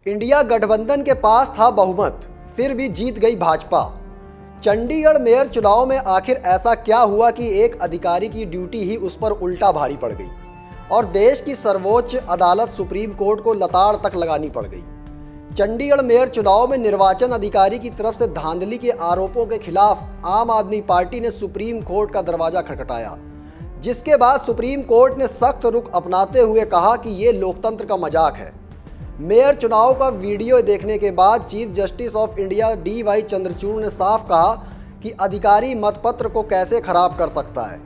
India गठबंधन के पास था बहुमत, फिर भी जीत गई भाजपा। चंडीगढ़ मेयर चुनाव में आखिर ऐसा क्या हुआ कि एक अधिकारी की ड्यूटी ही उस पर उल्टा भारी पड़ गई और देश की सर्वोच्च अदालत सुप्रीम कोर्ट को लताड़ तक लगानी पड़ गई। चंडीगढ़ मेयर चुनाव में निर्वाचन अधिकारी की तरफ से धांधली के आरोपों के खिलाफ आम आदमी पार्टी ने सुप्रीम कोर्ट का दरवाजा खटखटाया, जिसके बाद सुप्रीम कोर्ट ने सख्त रुख अपनाते हुए कहा कि ये लोकतंत्र का मजाक है। मेयर चुनाव का वीडियो देखने के बाद chief justice of India DY Chandrachud ने साफ कहा कि अधिकारी मतपत्र को कैसे खराब कर सकता है।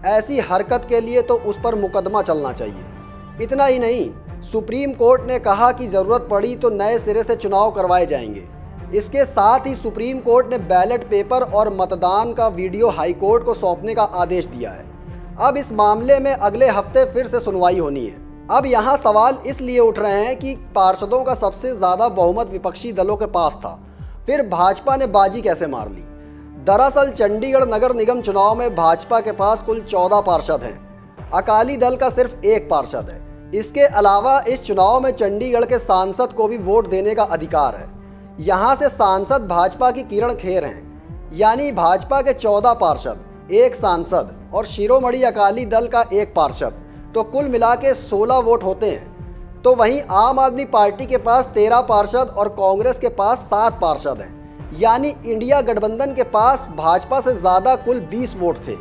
ऐसी हरकत के लिए तो उस पर मुकदमा चलना चाहिए। इतना ही नहीं, सुप्रीम कोर्ट ने कहा कि ज़रूरत पड़ी तो नए सिरे से चुनाव करवाए जाएंगे। इसके साथ ही सुप्रीम कोर्ट ने बैलेट पेपर और मतदान का वीडियो हाईकोर्ट को सौंपने का आदेश दिया है। अब इस मामले में अगले हफ्ते फिर से सुनवाई होनी है। अब यहाँ सवाल इसलिए उठ रहे हैं कि पार्षदों का सबसे ज़्यादा बहुमत विपक्षी दलों के पास था, फिर भाजपा ने बाजी कैसे मार ली। दरअसल चंडीगढ़ नगर निगम चुनाव में भाजपा के पास कुल 14 पार्षद हैं, अकाली दल का सिर्फ 1 पार्षद है। इसके अलावा इस चुनाव में चंडीगढ़ के सांसद को भी वोट देने का अधिकार है। यहाँ से सांसद भाजपा की किरण खेर हैं, यानी भाजपा के 14 पार्षद, 1 सांसद और शिरोमणि अकाली दल का 1 पार्षद, तो कुल मिला के 16 वोट होते हैं। तो वहीं आम आदमी पार्टी के पास 13 पार्षद और कांग्रेस के पास 7 पार्षद हैं, यानी इंडिया गठबंधन के पास भाजपा से ज़्यादा कुल 20 वोट थे।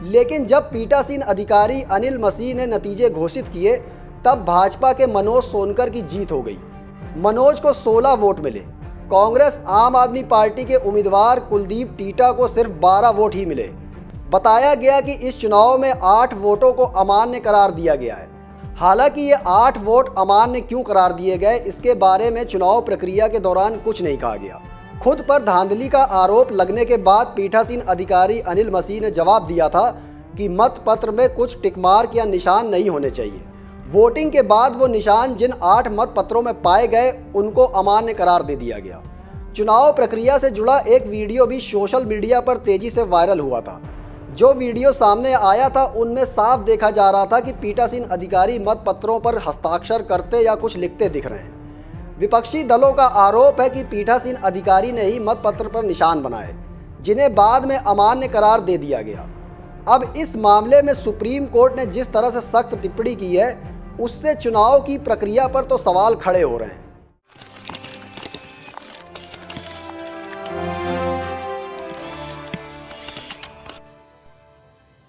लेकिन जब पीठासीन अधिकारी अनिल मसीह ने नतीजे घोषित किए, तब भाजपा के मनोज सोनकर की जीत हो गई। मनोज को 16 वोट मिले। कांग्रेस आम आदमी पार्टी के उम्मीदवार कुलदीप टीटा को सिर्फ 12 वोट ही मिले। बताया गया कि इस चुनाव में 8 वोटों को अमान्य करार दिया गया है। हालांकि ये 8 वोट अमान्य क्यों करार दिए गए, इसके बारे में चुनाव प्रक्रिया के दौरान कुछ नहीं कहा गया। खुद पर धांधली का आरोप लगने के बाद पीठासीन अधिकारी अनिल मसीह ने जवाब दिया था कि मतपत्र में कुछ टिकमार्क या निशान नहीं होने चाहिए। वोटिंग के बाद वो निशान जिन 8 मतपत्रों में पाए गए, उनको अमान्य करार दे दिया गया। चुनाव प्रक्रिया से जुड़ा एक वीडियो भी सोशल मीडिया पर तेजी से वायरल हुआ था। जो वीडियो सामने आया था, उनमें साफ देखा जा रहा था कि पीठासीन अधिकारी मतपत्रों पर हस्ताक्षर करते या कुछ लिखते दिख रहे हैं। विपक्षी दलों का आरोप है कि पीठासीन अधिकारी ने ही मतपत्र पर निशान बनाए, जिन्हें बाद में अमान्य करार दे दिया गया। अब इस मामले में सुप्रीम कोर्ट ने जिस तरह से सख्त टिप्पणी की है, उससे चुनाव की प्रक्रिया पर तो सवाल खड़े हो रहे हैं।